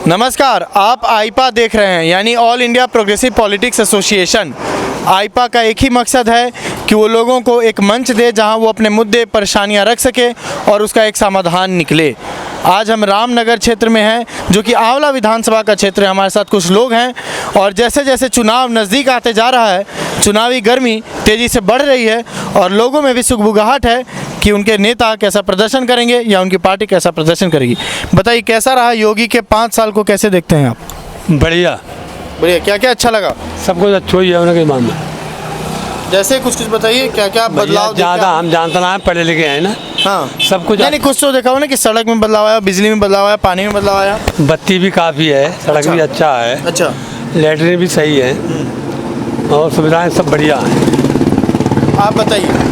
नमस्कार, आप आईपा देख रहे हैं, यानी all India progressive politics association. AIPA का एक ही मकसद है कि वो लोगों को एक मंच दे जहां वो अपने मुद्दे परेशानियां रख सके और उसका एक समाधान निकले। आज हम रामनगर क्षेत्र में हैं, जो कि आंवला विधानसभा का क्षेत्र है। हमारे साथ कुछ लोग हैं और जैसे जैसे चुनाव नज़दीक आते जा रहा है, चुनावी गर्मी तेज़ी से बढ़ रही है और लोगों में भी सुगबुगाहट है कि उनके नेता कैसा प्रदर्शन करेंगे या उनकी पार्टी कैसा प्रदर्शन करेगी। बताइए, कैसा रहा योगी के 5 साल को, कैसे देखते हैं आप? बढ़िया बढ़िया। क्या क्या अच्छा लगा? सब कुछ अच्छा ही है उनके मामले। जैसे कुछ बताइए, क्या क्या बदलाव? ज़्यादा हम जानते ना, पढ़े लिखे हैं ना। हाँ, सब कुछ नहीं कुछ तो देखा हो ना कि सड़क में बदलाव आया, बिजली में बदलाव आया, पानी में बदलाव आया, बत्ती भी काफ़ी है, सड़क भी अच्छा है, अच्छा, लैटरिन भी सही है और सुविधाएं सब बढ़िया हैं। आप बताइए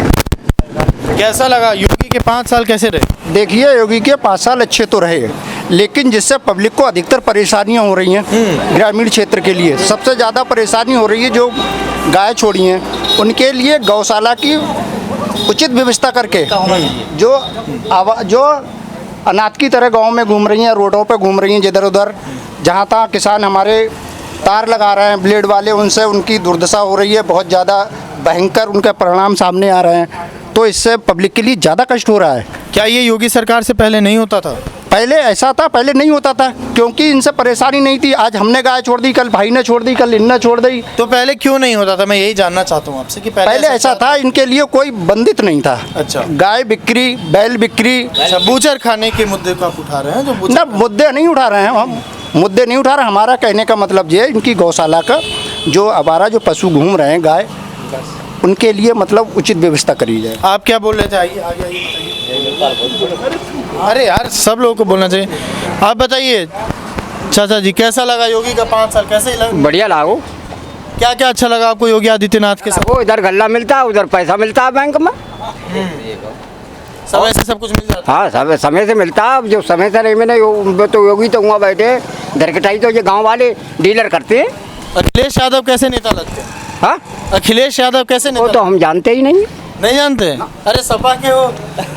कैसा लगा योगी के 5 साल कैसे रहे? देखिए, योगी के 5 साल अच्छे तो रहे, लेकिन जिससे पब्लिक को अधिकतर परेशानियां हो रही हैं ग्रामीण क्षेत्र के लिए। सबसे ज़्यादा परेशानी हो रही है जो गाय छोड़ी हैं, उनके लिए गौशाला की उचित व्यवस्था करके जो अनाथ की तरह गांव में घूम रही हैं, रोडों पे घूम रही हैं इधर उधर, जहाँ तहाँ किसान हमारे तार लगा रहे हैं ब्लेड वाले, उनसे उनकी दुर्दशा हो रही है। बहुत ज़्यादा भयंकर उनके परिणाम सामने आ रहे हैं, तो इससे पब्लिक के लिए ज़्यादा कष्ट हो रहा है। क्या ये योगी सरकार से पहले नहीं होता था? पहले ऐसा था, पहले नहीं होता था क्योंकि इनसे परेशानी नहीं थी। आज हमने गाय छोड़ दी, कल भाई ने छोड़ दी, कल इनने छोड़ दी। तो पहले क्यों नहीं होता था? मैं यही जानना चाहता हूँ आपसे कि पहले ऐसा था, इनके लिए कोई बंदित नहीं था। अच्छा, गाय बिक्री, बैल बिक्री। अच्छा, बूचर खाने के मुद्दे को आप उठा रहे हैं? जो ना, मुद्दे नहीं उठा रहे हैं हम, मुद्दे नहीं उठा रहे। हमारा कहने का मतलब ये है, इनकी गौशाला का जो आवारा जो पशु घूम रहे हैं गाय, उनके लिए मतलब उचित व्यवस्था करी जाए। आप क्या बोल रहे थे? आइए आगे आइए। अरे यार, सब लोगों को बोलना चाहिए। आप बताइए चाचा जी, कैसा लगा योगी का 5 साल? कैसे लगा? बढ़िया लागो। क्या क्या अच्छा लगा आपको योगी आदित्यनाथ के साथ? वो इधर गल्ला मिलता है, उधर पैसा मिलता है बैंक में। समय से सब कुछ मिल जाता है? हाँ, सब समय से मिलता है। अब जो समय से नहीं मिले तो योगी तो वहाँ बैठे धरकटाई, तो ये गांव वाले डीलर करते हैं। अखिलेश यादव कैसे नेता लगते हैं? हाँ, अखिलेश यादव कैसे वो नेता? तो हम जानते ही नहीं। नहीं जानते? अरे सपा के वो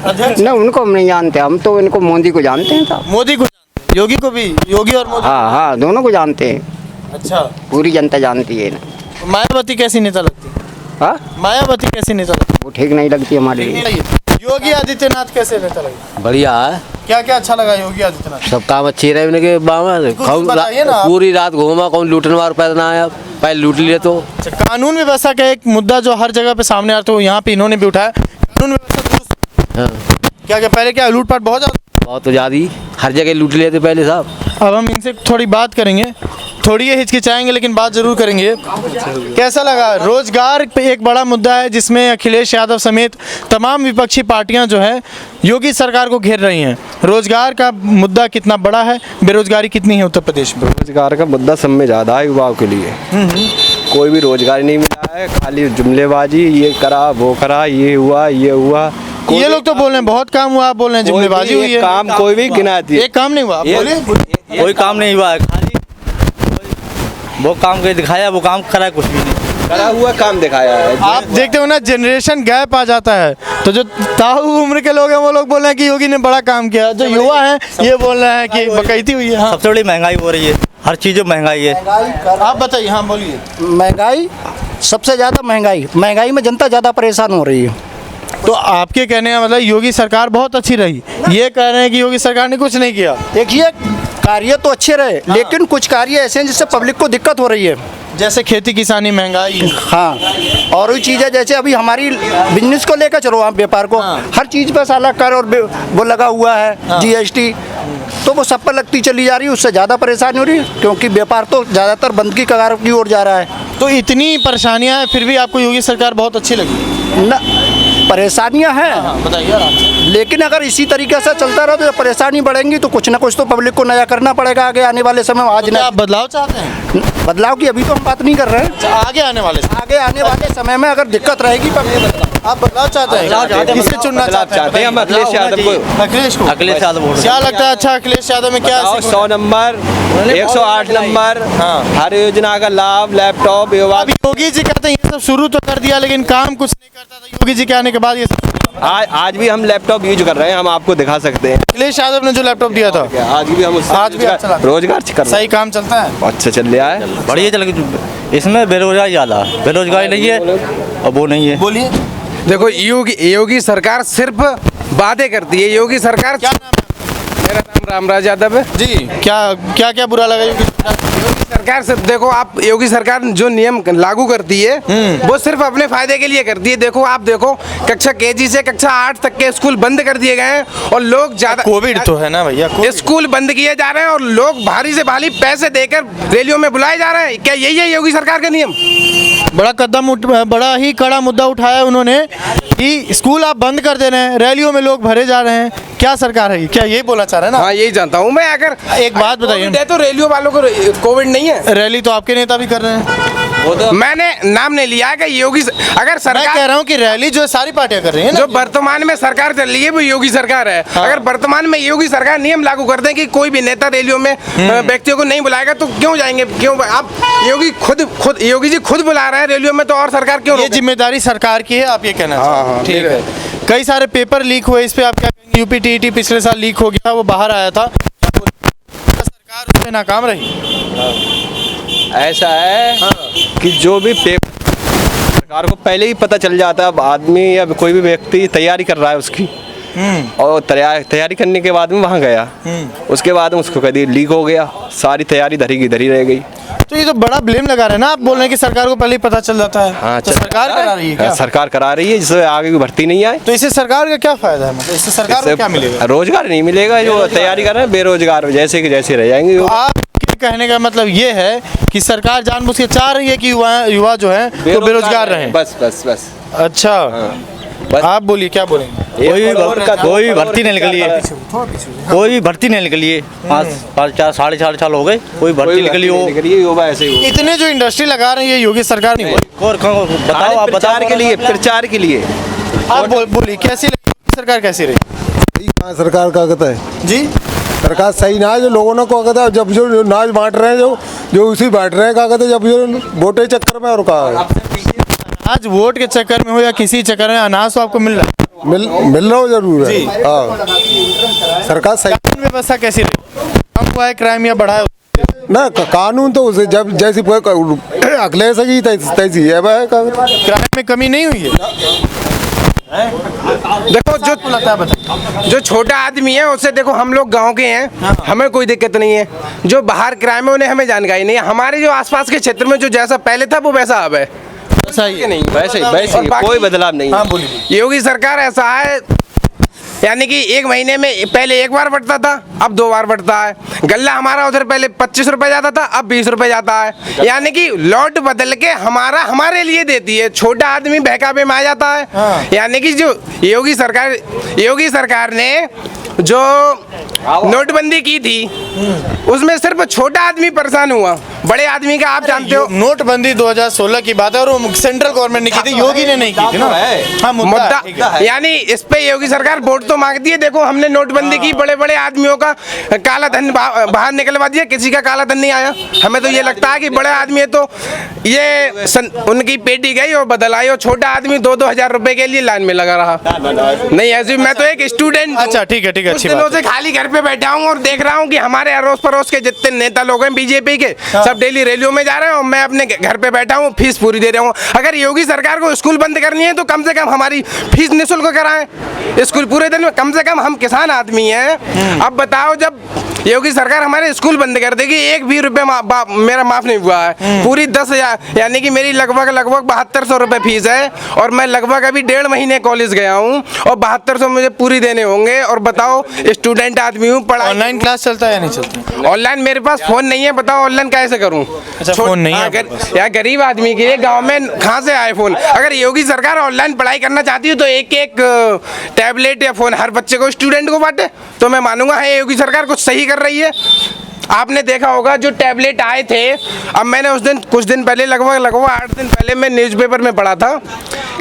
अध्यक्ष। नहीं, उनको हम नहीं जानते, हम तो इनको मोदी को जानते हैं साहब। मोदी को जानते हैं, योगी को भी, योगी और मोदी? हाँ हाँ, दोनों को जानते हैं। अच्छा, पूरी जनता जानती है ना। मायावती कैसी नेता लगती है? हाँ, मायावती कैसी नेता लगती वो ठीक नहीं लगती हमारे लिए। है? योगी आदित्यनाथ कैसे नेता लगे? बढ़िया है, क्या क्या अच्छा लगा योगी आदित्यनाथ? सब काम अच्छे रहे उनके बताइए ना आप। पूरी रात घूमा, कौन लूटने वाला पैदा ना आया, पहले लूट लिए तो। अच्छा, कानून व्यवस्था का एक मुद्दा जो हर जगह पे सामने आता है, यहाँ पे इन्होंने भी उठाया, कानून व्यवस्था दुरुस्त। हाँ, क्या क्या पहले क्या लूटपाट बहुत ज्यादा? बहुत तो ज़्यादा ही, हर जगह लूट लिए थे पहले साहब। अब हम इनसे थोड़ी बात करेंगे, थोड़ी ये हिचकिचाएंगे लेकिन बात जरूर करेंगे। कैसा लगा? रोजगार पे एक बड़ा मुद्दा है जिसमें अखिलेश यादव समेत तमाम विपक्षी पार्टियां जो है योगी सरकार को घेर रही हैं। रोजगार का मुद्दा कितना बड़ा है, बेरोजगारी कितनी है उत्तर प्रदेश में? रोजगार का मुद्दा सब में ज़्यादा है युवाओं के लिए। कोई भी रोजगार नहीं मिला है, खाली जुमलेबाजी, ये करा वो करा, ये हुआ ये हुआ। ये लोग तो बोल रहे हैं बहुत काम हुआ, आप बोल रहे हैं जुमलेबाजी हुई है। काम कोई भी गिनाती है, एक काम नहीं हुआ, आप बोलिए। कोई काम नहीं हुआ है, खाली वो काम के दिखाया, वो काम करा कुछ भी नहीं, करा हुआ काम दिखाया है। आप देखते हो ना, जनरेशन गैप आ जाता है, तो जो ताऊ उम्र के लोग हैं वो लोग बोल रहे हैं कि योगी ने बड़ा काम किया, जो युवा हैं ये बोल रहे हैं कि बकैती हुई है। हाँ, सबसे बड़ी महंगाई हो रही है, हर चीज़ में महंगाई है। आप बताइए। हाँ बोलिए। महंगाई, सबसे ज़्यादा महंगाई में जनता ज़्यादा परेशान हो रही है। तो आपके कहने का मतलब योगी सरकार बहुत अच्छी रही, ये कह रहे हैं कि योगी सरकार ने कुछ नहीं किया? देखिए, कार्य तो अच्छे रहे, लेकिन कुछ कार्य ऐसे हैं जिससे पब्लिक को दिक्कत हो रही है, जैसे खेती किसानी, महंगाई। हाँ, और भी चीज़ें जैसे अभी हमारी बिजनेस को लेकर चलो, आप व्यापार को, हर चीज़ पर साला कर और वो लगा हुआ है, GST, तो वो सब पर लगती चली जा रही है, उससे ज़्यादा परेशानी हो रही है क्योंकि व्यापार तो ज़्यादातर बंद की कगार की ओर जा रहा है। तो इतनी परेशानियां हैं फिर भी आपको योगी सरकार बहुत अच्छी लगी? न, परेशानियां हैं, बताइए आराम से। लेकिन अगर इसी तरीके से चलता रहा तो परेशानी बढ़ेंगी, तो कुछ ना कुछ तो पब्लिक को नया करना पड़ेगा आगे आने वाले समय में। आज क्या आप बदलाव चाहते हैं? बदलाव की अभी तो हम बात नहीं कर रहे हैं। आगे आने वाले आगे आने वाले समय में अगर दिक्कत रहेगी तब ये बदलाव। आप बदलाव चाहते हैं, किससे चुनना चाहते हैं? हम अखिलेश यादव को। अखिलेश को। अखिलेश यादव वोट क्या लगता है? अच्छा, अखिलेश यादव में क्या और 100 नंबर 108 नंबर हर योजना का लाभ, लैपटॉप, युवा। अभी योगी जी कहते हैं ये सब शुरू तो कर दिया लेकिन काम कुछ नहीं करता था, योगी जी के आने के बाद ये सब। आज भी हम लैपटॉप यूज कर रहे हैं, हम आपको दिखा सकते हैं। अखिलेश यादव ने जो लैपटॉप दिया था, आज भी हम उससे आज भी अच्छा लगता है। रोजगार कर रहे सही काम चलता है। हैं। अच्छा चल रहा है। बढ़िया चल गई। इसमें बेरोजगारी ज़्यादा है, बेरोजगारी नहीं है और वो नहीं है। बोलिए। देखो योगी सरकार सिर्फ वादे करती है। योगी सरकार, क्या नाम है? मेरा नाम रामराज यादव है। जी, क्या क्या बुरा लगा योगी सरकार से देखो आप, योगी सरकार जो नियम लागू करती है वो सिर्फ अपने फायदे के लिए करती है। देखो आप देखो, कक्षा केजी से कक्षा 8 तक के स्कूल बंद कर दिए गए हैं और लोग ज्यादा, कोविड तो है ना भैया, स्कूल बंद किए जा रहे हैं और लोग भारी से भारी पैसे देकर रैलियों में बुलाए जा रहे हैं। क्या यही है योगी सरकार का नियम? बड़ा ही कड़ा मुद्दा उठाया उन्होंने कि स्कूल आप बंद कर दे रहे हैं, रैलियों में लोग भरे जा रहे हैं। क्या सरकार है? क्या यही बोला चाह रहे हैं ना? हाँ, यही जानता हूँ मैं। अगर एक बात बताइए, कोविड है तो रैलियों वालों को कोविड नहीं है। रैली तो आपके नेता भी कर रहे हैं। वो तो मैंने नाम नहीं लिया है कि योगी, अगर मैं सरकार, कह रहा हूँ कि रैली जो सारी पार्टियां कर रही है ना, जो वर्तमान में सरकार चल रही है वो योगी सरकार है। हाँ। अगर वर्तमान में योगी सरकार नियम लागू कर दें कि कोई भी नेता रैलियों में व्यक्तियों को नहीं बुलाएगा तो क्यों जाएंगे? क्यों? आप योगी जी खुद बुला रहे हैं रैलियों में, तो और सरकार क्यों ये रोके? जिम्मेदारी सरकार की है, आप ये कहना चाहते हैं? हाँ, ठीक है। कई सारे पेपर लीक हुए, इस पे आप क्या कहेंगे? यूपी टीईटी पिछले साल लीक हो गया, वो बाहर आया था, सरकार उसमें नाकाम रही। ऐसा है कि जो भी पेपर सरकार को पहले ही पता चल जाता है, अब आदमी या कोई भी व्यक्ति तैयारी कर रहा है उसकी, और तैयारी करने के बाद में वहाँ गया, उसके बाद में उसको कभी लीक हो गया, सारी तैयारी धरी की धरी रह गई। तो ये तो बड़ा ब्लेम लगा रहे हैं ना आप, बोल रहे हैं कि सरकार को पहले ही पता चल जाता है। हाँ, तो सरकार करा रही है क्या? सरकार करा रही है, जिससे आगे की भर्ती नहीं आए। तो इससे सरकार का क्या फायदा है? मतलब इससे सरकार को क्या मिलेगा? रोजगार नहीं मिलेगा, जो तैयारी कर रहे हैं बेरोजगार जैसे कि जैसे रह जाएंगे। तो आपके कहने का मतलब ये है कि सरकार जानबूझ के चाह रही है कि युवा जो है वो बेरोजगार रहे। बस बस बस। अच्छा, आप बोलिए, क्या बोलेंगे? कोई भर्ती नहीं निकली है, कोई भर्ती नहीं निकली है। 5 साढ़े 4 साल हो गए, कोई भर्ती निकली हो। युवा ऐसे ही इतने जो इंडस्ट्री लगा रही है योगी सरकार नहीं, और बताओ, आप प्रचार के लिए, प्रचार के लिए आप बोलिए कैसी लगी सरकार, कैसी रही? कहाँ सरकार का कहता है जी, सरकार सही ना है। जो लोगों ने को कहता है, जब जो नाच बांट रहे हैं, जो उसी बांट रहे हैं, क्या कहते हैं, जब जो वोटे चक्कर में, और कहा आज वोट के चक्कर में हो या किसी चक्कर में अनाज तो आपको मिल रहा है, मिल रहा हो जरूर है। हाँ, सरकार सही। कानून व्यवस्था कैसी रही? कम हुआ है क्राइम या बढ़ा है? ना कानून तो उसे जब जैसी अखिलेश की तैसी है भाई, क्राइम में कमी नहीं हुई है। देखो जो छोटा आदमी है उससे, देखो हम लोग गांव के हैं, हमें कोई दिक्कत नहीं है। जो बाहर क्राइम है उन्हें हमें जानकारी नहीं है। हमारे जो आसपास के क्षेत्र में जो जैसा पहले था वो वैसा अब है। सही है, नहीं वैसे ही कोई बदलाव नहीं। हाँ बोलिए। योगी सरकार ऐसा है, यानी कि 1 महीने में पहले 1 बार बढ़ता था, अब 2 बार बढ़ता है। गल्ला हमारा उधर पहले 25 रुपए जाता था, अब 20 रुपए जाता है। यानी कि लौट बदल के हमारे लिए देती है। छोटा आदमी बहकावे में आ जाता है। हाँ। यानी कि जो योगी सरकार ने जो नोटबंदी की थी उसमें सिर्फ छोटा आदमी परेशान हुआ, बड़े आदमी का आप जानते हो। नोटबंदी 2016 की बात है और वो सेंट्रल गवर्नमेंट ने की थी, योगी ने नहीं की थी ना। हाँ, मुद्दा यानी इस पे योगी सरकार वोट तो मांगती है। देखो हमने नोटबंदी की, बड़े बड़े आदमियों का काला धन बाहर निकलवा दिया, किसी का काला धन नहीं आया। हमें तो ये लगता है कि बड़े आदमी है तो ये उनकी पेटी गई और बदल आई, और छोटा आदमी 2-2 हजार रुपए के लिए लाइन में लगा रहा। नहीं ऐसे, मैं तो एक स्टूडेंट। अच्छा, ठीक है, कुछ दिनों से खाली घर पे बैठा हूँ और देख रहा हूँ कि हमारे अड़ोस पड़ोस के जितने नेता लोग हैं बीजेपी के, सब डेली रैलियों में जा रहे हैं और मैं अपने घर पे बैठा हूँ, फीस पूरी दे रहा हूँ। अगर योगी सरकार को स्कूल बंद करनी है तो कम से कम हमारी फीस निःशुल्क कराएं। स्कूल पूरे दिन में, कम से कम हम किसान आदमी हैं। अब बताओ, जब योगी सरकार हमारे स्कूल बंद कर देगी, 1 भी रुपये मेरा माफ नहीं हुआ है। पूरी 10,000, यानी कि मेरी लगभग 7200 रुपये फीस है और मैं लगभग अभी 1.5 महीने कॉलेज गया हूँ और 7200 मुझे पूरी देने होंगे। और बताओ, स्टूडेंट आदमी हूँ, पढ़ाई। ऑनलाइन क्लास चलता है या नहीं चलता? ऑनलाइन मेरे पास फोन नहीं है, बताओ ऑनलाइन कैसे करूँ? अच्छा, फोन नहीं है यार गरीब आदमी के लिए गांव में कहाँ से आए फोन? अगर योगी सरकार ऑनलाइन पढ़ाई करना चाहती है तो एक टैबलेट या फोन हर बच्चे को, स्टूडेंट को बांटे, तो मैं मानूंगा है योगी सरकार कुछ सही कर रही है। आपने देखा होगा जो टैबलेट आए थे, अब मैंने उस दिन कुछ दिन पहले लगभग 8 दिन पहले मैं न्यूज़पेपर में पढ़ा था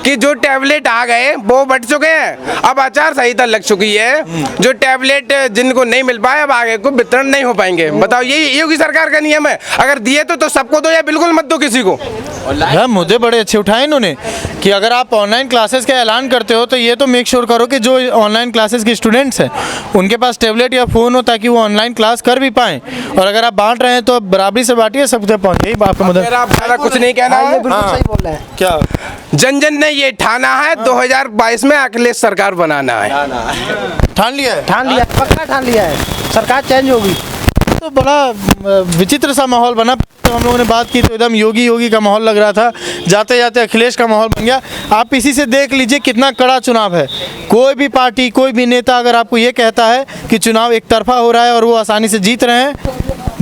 कि जो टैबलेट आ गए वो बट चुके हैं, अब आचार संहिता लग चुकी है, जो टैबलेट जिनको नहीं मिल पाए अब आगे को वितरण नहीं हो पाएंगे। बताओ, ये योगी सरकार का नियम है, अगर दिए तो सबको दो या बिल्कुल मत दो किसी को। यह मुद्दे बड़े अच्छे उठाए इन्होंने कि अगर आप ऑनलाइन क्लासेस का ऐलान करते हो तो ये तो मेक श्योर करो कि जो ऑनलाइन क्लासेस के स्टूडेंट्स हैं उनके पास टैबलेट या फ़ोन हो ताकि वो ऑनलाइन क्लास कर भी पाएँ। और अगर आप बांट रहे हैं तो बराबरी से बांटिए, सब तक पहुँच। यही बात का मतलब। आप ज़्यादा कुछ नहीं कहना है, बिल्कुल सही बोल रहे हैं। क्या जन जन ने ये ठाना है 2022 में अखिलेश सरकार बनाना है। ठान लिया है? ठान लिया, पक्का ठान लिया है, सरकार चेंज होगी। तो बड़ा विचित्र सा माहौल बना। तो हम लोगों ने बात की तो एकदम योगी योगी का माहौल लग रहा था, जाते जाते अखिलेश का माहौल बन गया। आप इसी से देख लीजिए कितना कड़ा चुनाव है। कोई भी पार्टी, कोई भी नेता अगर आपको ये कहता है कि चुनाव एक तरफा हो रहा है और वो आसानी से जीत रहे हैं,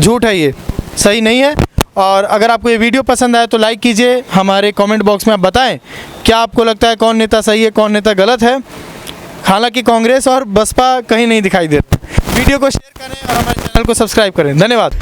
झूठ है, ये सही नहीं है। और अगर आपको ये वीडियो पसंद आए तो लाइक कीजिए, हमारे कमेंट बॉक्स में आप बताएं क्या आपको लगता है कौन नेता सही है, कौन नेता गलत है। हालांकि कांग्रेस और बसपा कहीं नहीं दिखाई देता। वीडियो को शेयर करें और हमारे चैनल को सब्सक्राइब करें। धन्यवाद।